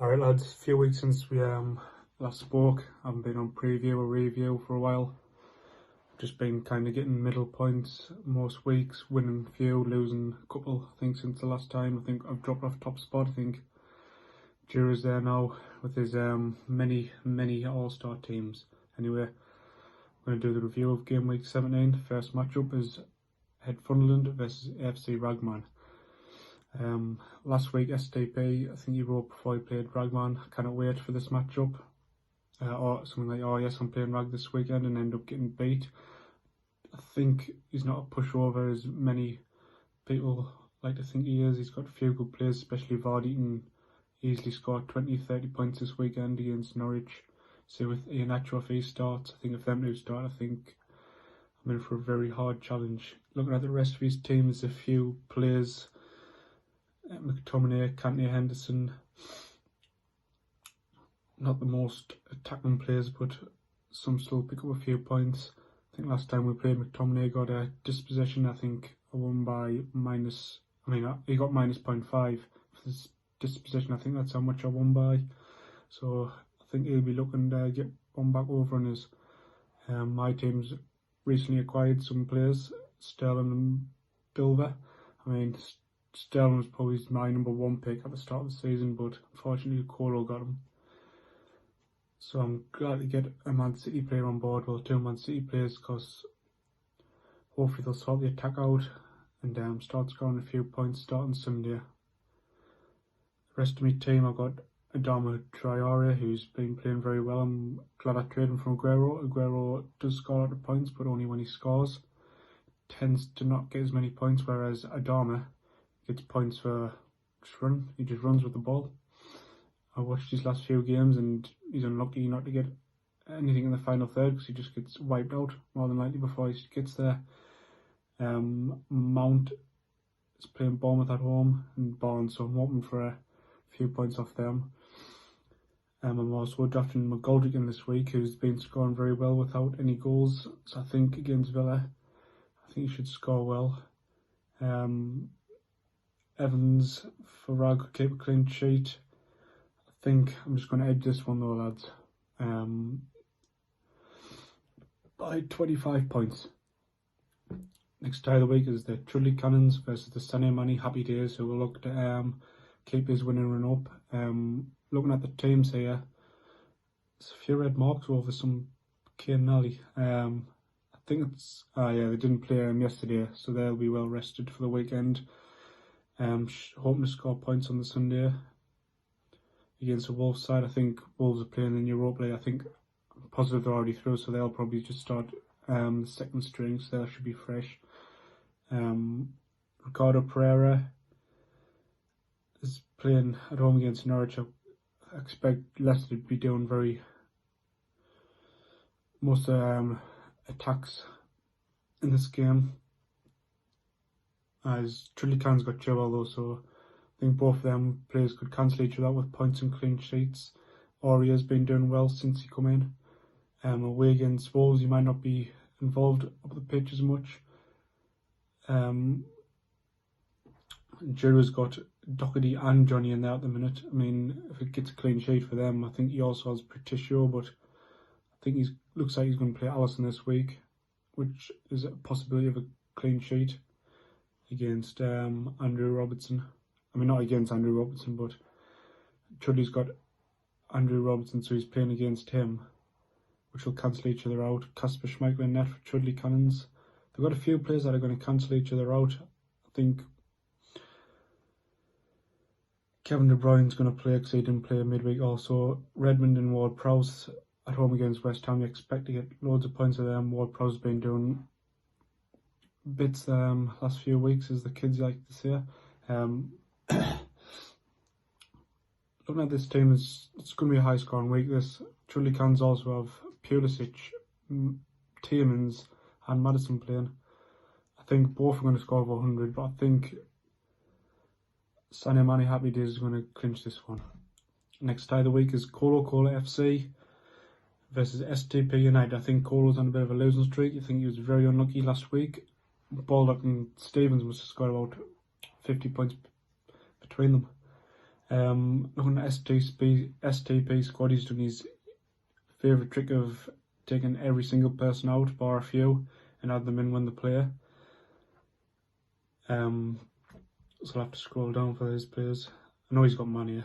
Alright lads, a few weeks since we last spoke. I haven't been on preview or review for a while. Just been kind of getting middle points most weeks, winning a few, losing a couple. I think since the last time, I think I've dropped off top spot. I think Giroud's there now with his many all-star teams. Anyway, we're going to do the review of game week 17. First matchup is Sunderland versus AFC Ragman. Last week STP, I think he wrote before he played Ragman, I cannot wait for this matchup, or something like, oh yes, I'm playing Rag this weekend, and end up getting beat. I think he's not a pushover as many people like to think he is. He's got a few good players, especially Vardy can easily score 20-30 points this weekend against Norwich. So with Iheanacho, if he starts, I think if them two start, I think I'm in for a very hard challenge. Looking at the rest of his team, there's a few players, McTominay, Kante, Henderson, not the most attacking players, but some still pick up a few points. I think last time we played, McTominay got a dispossession. I think I won by he got minus 0.5 for this dispossession. I think that's how much I won by. So I think he'll be looking to get one back over on us. My team's recently acquired some players, Sterling and Bilver. Sterling was probably my number one pick at the start of the season, but unfortunately Colo got him. So I'm glad to get a Man City player on board, well, two Man City players, because hopefully they'll sort the attack out and start scoring a few points starting Sunday. The rest of my team, I've got Adama Traore, who's been playing very well. I'm glad I traded him from Aguero. Aguero does score a lot of points, but only when he scores. Tends to not get as many points, whereas Adama gets points for just run. He just runs with the ball. I watched his last few games and he's unlucky not to get anything in the final third because he just gets wiped out more than likely before he gets there. Mount is playing Bournemouth at home and Barnes, so I'm hoping for a few points off them. I'm also drafting McGoldrick this week, who's been scoring very well without any goals. So I think against Villa, I think he should score well. Evans for Rag could keep a clean sheet. I think I'm just going to edge this one though, lads. By 25 points. Next tie of the week is the Chudley Cannons versus the Sunday Happy Days, who will look to keep his winning run up. Looking at the teams here, there's a few red marks over some Kane Nally. I think it's they didn't play yesterday, so they'll be well rested for the weekend. Hoping to score points on the Sunday against the Wolves side. I think Wolves are playing in Europa League. I think I'm positive they're already through, so they'll probably just start the second string, so they should be fresh. Ricardo Pereira is playing at home against Norwich. I expect Leicester to be doing most attacks in this game, as Chudley got Chilwell though, so I think both of them players could cancel each other out with points and clean sheets. Auria's been doing well since he come in. Away against Wolves, he might not be involved up the pitch as much. Giroud's got Doherty and Johnny in there at the minute. If it gets a clean sheet for them, I think he also has Patricio, but I think looks like he's going to play Alisson this week, which is a possibility of a clean sheet against Andrew Robertson. Not against Andrew Robertson, but Chudley's got Andrew Robertson, so he's playing against him, which will cancel each other out. Kasper Schmeichel in net for Chudley Cannons. They've got a few players that are going to cancel each other out. I think Kevin De Bruyne's going to play because he didn't play midweek. Also, Redmond and Ward-Prowse at home against West Ham. You expect to get loads of points of them. Ward-Prowse's been doing bits last few weeks, as the kids like to say. Looking at this team, it's going to be a high scoring week. This Chudley Cannons also have Pulisic, Tielemans and Maddison playing. I think both are going to score over 100, but I think Sunday Happy Days is going to clinch this one. Next tie of the week is Colo FC versus STP United. I think Colo's on a bit of a losing streak. I think he was very unlucky last week. Baldock and Stevens must have scored about 50 points between them. Looking at STP squad, he's done his favourite trick of taking every single person out, bar a few, and add them in when they play. So I'll have to scroll down for his players. I know he's got Mane.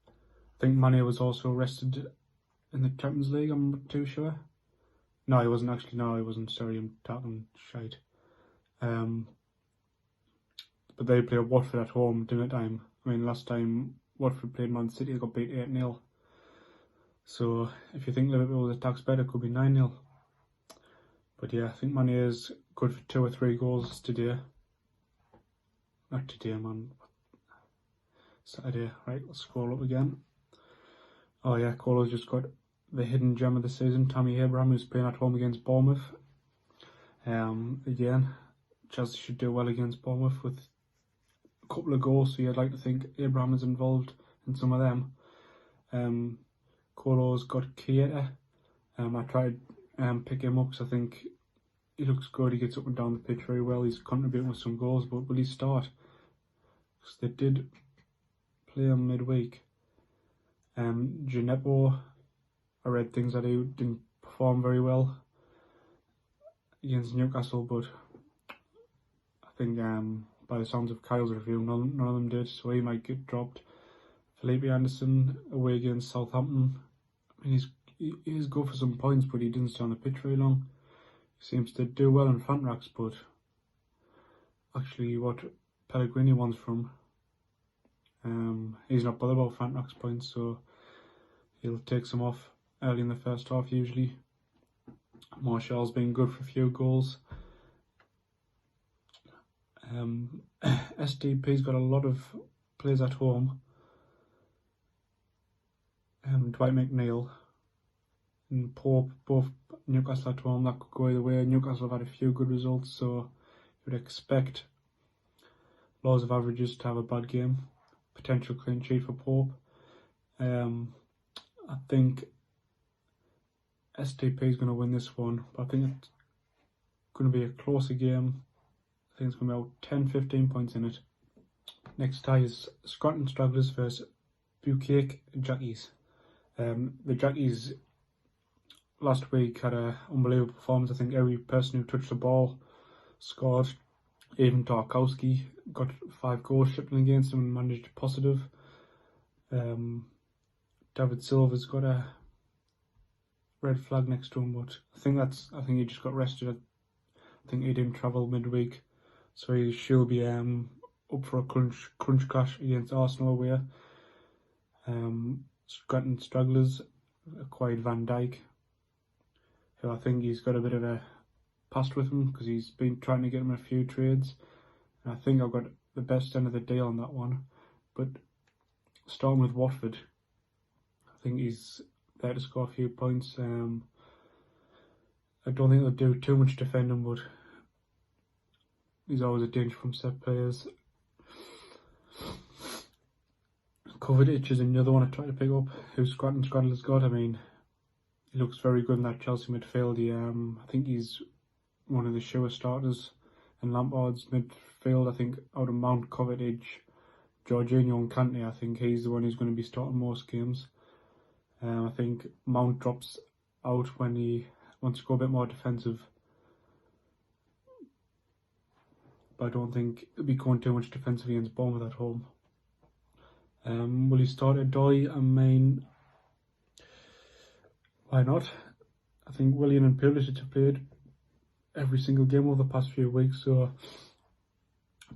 I think Mane was also rested in the Champions League, I'm not too sure. No, he wasn't actually. No, he wasn't. Sorry, I'm talking shite. But they play Watford at home dinner time. I mean, last time Watford played Man City, they got beat 8-0. So if you think Liverpool attacks better, it could be 9-0. But yeah, I think Mane is good for 2 or 3 goals today. Not today, man. Saturday. Right, let's scroll up again. Oh yeah, Colo's just got the hidden gem of the season, Tammy Abraham, who's playing at home against Bournemouth. Again, Chelsea should do well against Bournemouth with a couple of goals, so you'd like to think Abraham is involved in some of them. Colo's got Keita. I tried pick him up because I think he looks good. He gets up and down the pitch very well. He's contributing with some goals, but will he start? Because they did play him midweek. Gineppo, I read things that he didn't perform very well against Newcastle, but I think by the sounds of Kyle's review, none of them did, so he might get dropped. Felipe Anderson away against Southampton. I mean, he is good for some points, but he didn't stay on the pitch very long. He seems to do well in Fantrax, but actually what Pellegrini wants from he's not bothered about Fantrax points, so he'll take some off early in the first half usually. Martial's been good for a few goals. SDP's got a lot of players at home. Dwight McNeil and Pope, both Newcastle at home. That could go either way. Newcastle have had a few good results, so you would expect laws of averages to have a bad game. Potential clean sheet for Pope. I think STP is going to win this one, but I think it's going to be a closer game. I think it's going to be about 10-15 points in it. Next tie is Scotland Stragglers versus Bucake Jackies. The Jackies last week had an unbelievable performance. I think every person who touched the ball scored. Even Tarkowski got 5 goals shipped in against them and managed positive. David Silva's got a red flag next to him, but I think he just got rested. I think he didn't travel midweek, so he should be up for a crunch clash against Arsenal away. Scotland Stragglers acquired Van Dijk, who I think he's got a bit of a past with him because he's been trying to get him a few trades, and I think I've got the best end of the deal on that one. But starting with Watford, I think he's there to score a few points. I don't think they'll do too much defending, but he's always a danger from set players. Kovacic is another one I try to pick up, who Scotland's got. I mean, he looks very good in that Chelsea midfield. I think he's one of the surest starters in Lampard's midfield. I think out of Mount, Kovacic, Jorginho and Kante, I think he's the one who's going to be starting most games. I think Mount drops out when he wants to go a bit more defensive, but I don't think he'll be going too much defensive against Bournemouth at home. Will he start Odoi? I mean, why not? I think Willian and Pulisic have played every single game over the past few weeks, so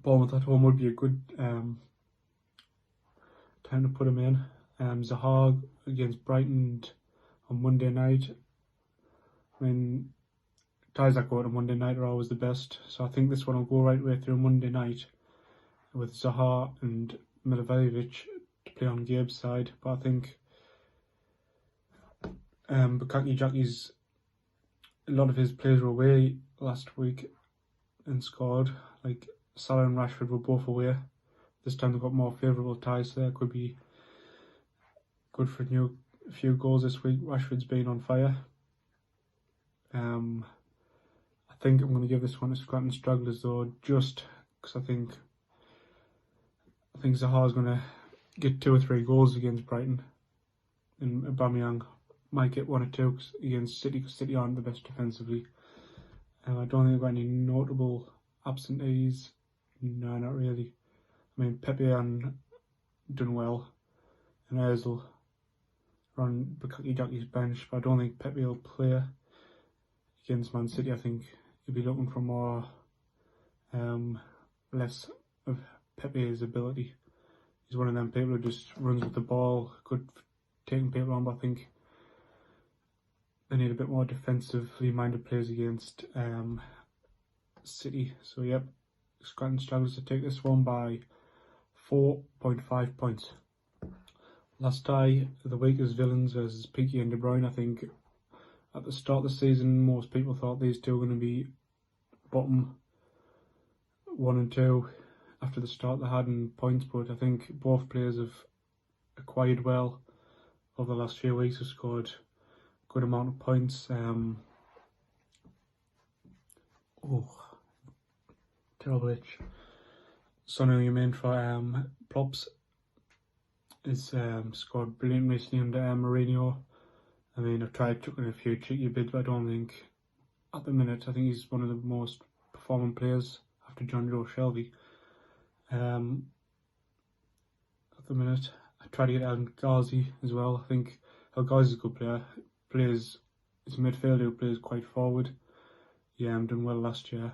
Bournemouth at home would be a good time to put him in. Zaha against Brighton on Monday night. I mean, ties that go out on Monday night are always the best, so I think this one will go right way through Monday night with Zaha and Milivojevic to play on Gabe's side. But I think Bukayo Jaki's, a lot of his players were away last week and scored. Like Salah and Rashford were both away. This time they've got more favourable ties, so that could be good for a few goals this week. Rashford's been on fire. I think I'm going to give this one to Scotland Stragglers though, just because I think Zaha's going to get 2 or 3 goals against Brighton, and Aubameyang might get 1 or 2 against City, because City aren't the best defensively. I don't think I've got any notable absentees. No, not really. I mean, Pepe done well, and Ozil on Bukaki's bench, but I don't think Pepe will play against Man City. I think he'll be looking for more, less of Pepe's ability. He's one of them people who just runs with the ball, good for taking people on, but I think they need a bit more defensively minded players against City. So yep, Scotland struggles to take this one by 4.5 points. Last tie of the week is Villains versus Piqué and De Bruyne. I think at the start of the season, most people thought these two were going to be bottom 1 and 2 after the start they had in points, but I think both players have acquired well over the last few weeks, have scored a good amount of points. Terrible itch. Sonny Yumin for props is scored brilliant recently under Mourinho. I mean, I've tried chucking a few cheeky bids, but I don't think, at the minute, I think he's one of the most performing players after John Joe Shelby. At the minute, I tried to get El Ghazi as well. I think El Ghazi is a good player. He's a midfielder who plays quite forward. Yeah, done well last year.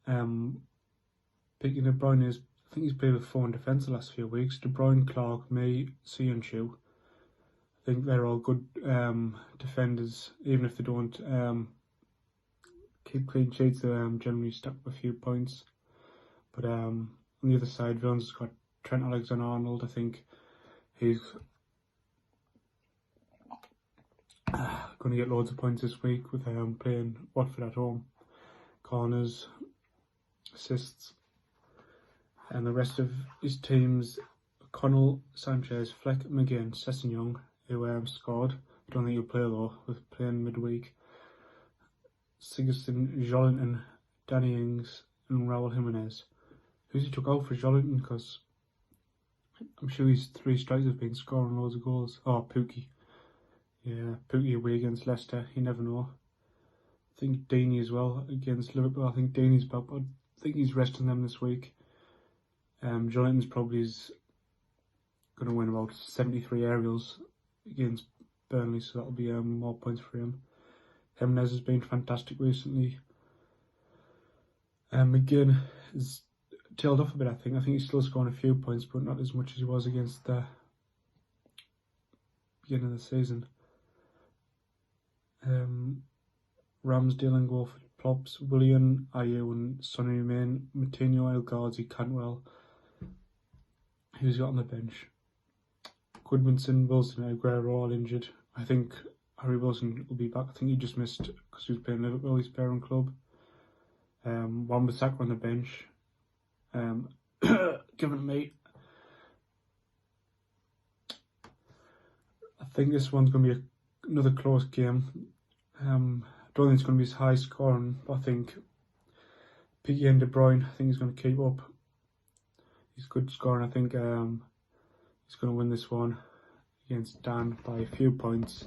Picking De Bruyne is, I think he's played with 4 in defence the last few weeks. De Bruyne, Clark, May, and Shu. I think they're all good defenders, even if they don't keep clean sheets. They generally stack up a few points. But on the other side, Villains has got Trent Alexander-Arnold. I think he's going to get loads of points this week with playing Watford at home. Corners, assists, and the rest of his teams: Connell, Sanchez, Fleck, McGinn, Sessegnon, who scored. I don't think he'll play though, with playing midweek. Sigurdsson, Jolinton, Danny Ings, and Raul Jimenez. Who's he took out for Jolinton? Because I'm sure his 3 strikers have been scoring loads of goals. Oh, Pukki. Yeah, Pukki away against Leicester. You never know. I think Deeney as well against Liverpool. I think Deeney's back, but I think he's resting them this week. Jolinton's probably going to win about 73 aerials against Burnley, so that'll be more points for him. Jimenez has been fantastic recently. McGinn has tailed off a bit, I think. I think he's still scoring a few points, but not as much as he was against the beginning of the season. Ramsdale and go for plops. Willian, Ayew and Sonny Main, Matinho, El Ghazi, Cantwell. Who's got on the bench? Goodmanson, Wilson, Aguero all injured. I think Harry Wilson will be back. I think he just missed because he was playing Liverpool, his parent club. Wan-Bissaka on the bench. Given me, I think this one's going to be another close game. I don't think it's going to be as high scoring, but I think Piqué and De Bruyne, I think he's going to keep up. He's good scoring. I think he's going to win this one against Dan by a few points.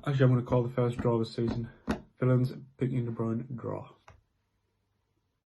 Actually, I'm going to call the first draw of the season. Villains, Piqué and De Bruyne, draw.